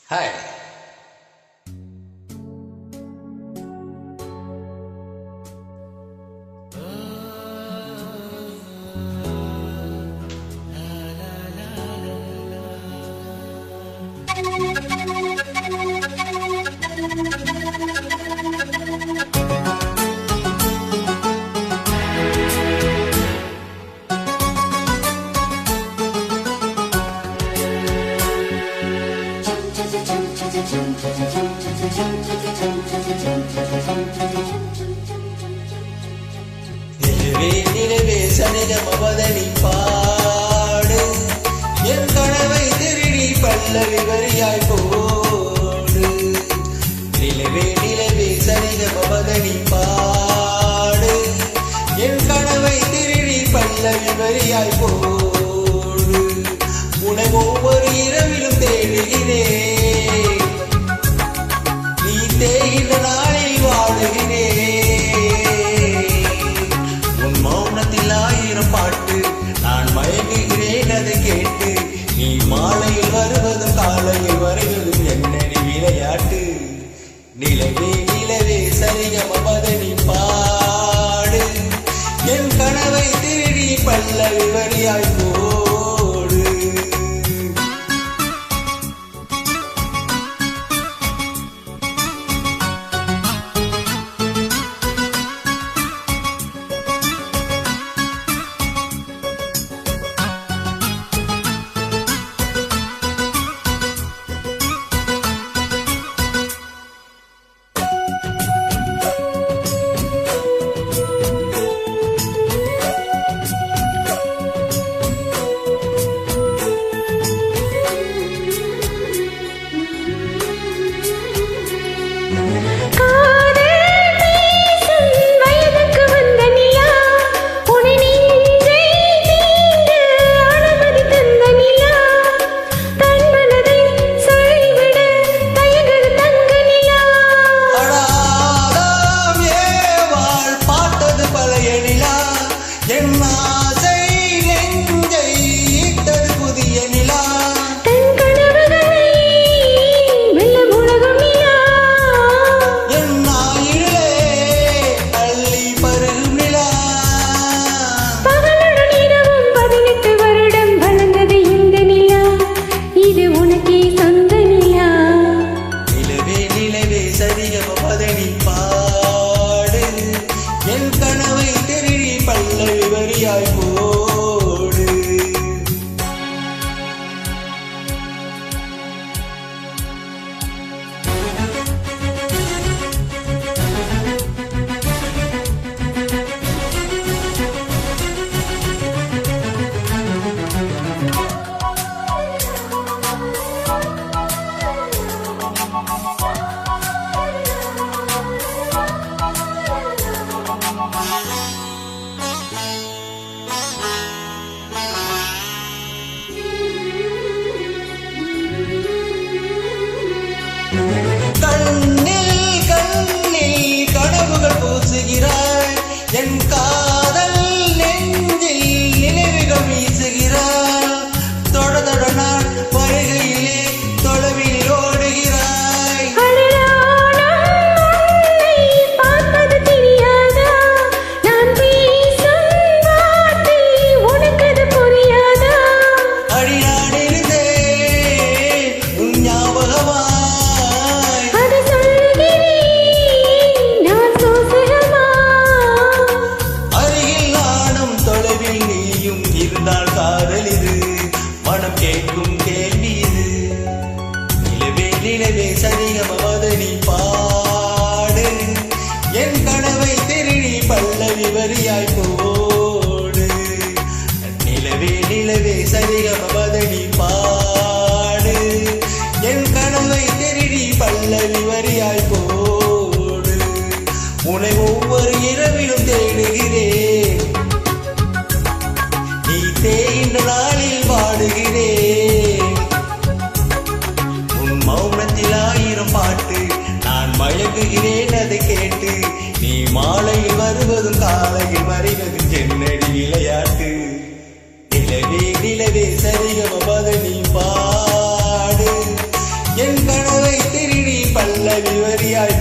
Hi. நிலவே சனிதமவதனி பாடு என் கனவை திருடி பல்லவி வரியாய் போடு. நிலவே சனிதமவதனி பாடு என் கனவை திருடி பல்லவி வரியாய் போடு. உனை ஒவ்வொரு இரவிலும் தேடுகிறேன், நீ தேகின்ற நாளில் வாழுகிறேன். பாட்டு நான் மயங்குகிறேன் அதை கேட்டு, நீ மாலையில் வருவதும் காலையில் வருவதும் என்னடி விளையாட்டு. நிலவே சரிகமபதனி பாடு என் கனவை திருடி பல்லவி வரியாய் போடு. என் கனவை திருடி பல்லவி வரியாய் போடு. கண்ணில் கனவுகள் பூசுகிறாய், என் காதல் நெஞ்சில் நினைவுகள் வீசுகிறாய். தொடதொட நான் வருகையிலே தொலைவில் ஓடுகிறாய். கேட்கும் கேள்வி இது. நிலவே சரிகமபதனி பாடு என் கனவை திருடி பல்லவி வரியாய் போடு. நிலவே சரிகமபதனி பாடு என் கனவை திருடி பல்லவி வரியாய் போடு. உனை ஒவ்வொரு இரவிலும் தேடுகிறேன், நீ தேகின்ற நாளில் வாடுகிறேன். உன் மௌனத்தில் 1000 பாட்டு நான் மயங்குகிறேன் அதை கேட்டு, நீ மாலையில் வருவதும் காலையில் மறைவதும் என்னடி விளையாட்டு. நிலவே சரிகமபதனி பாடு என் வரி வரியாய்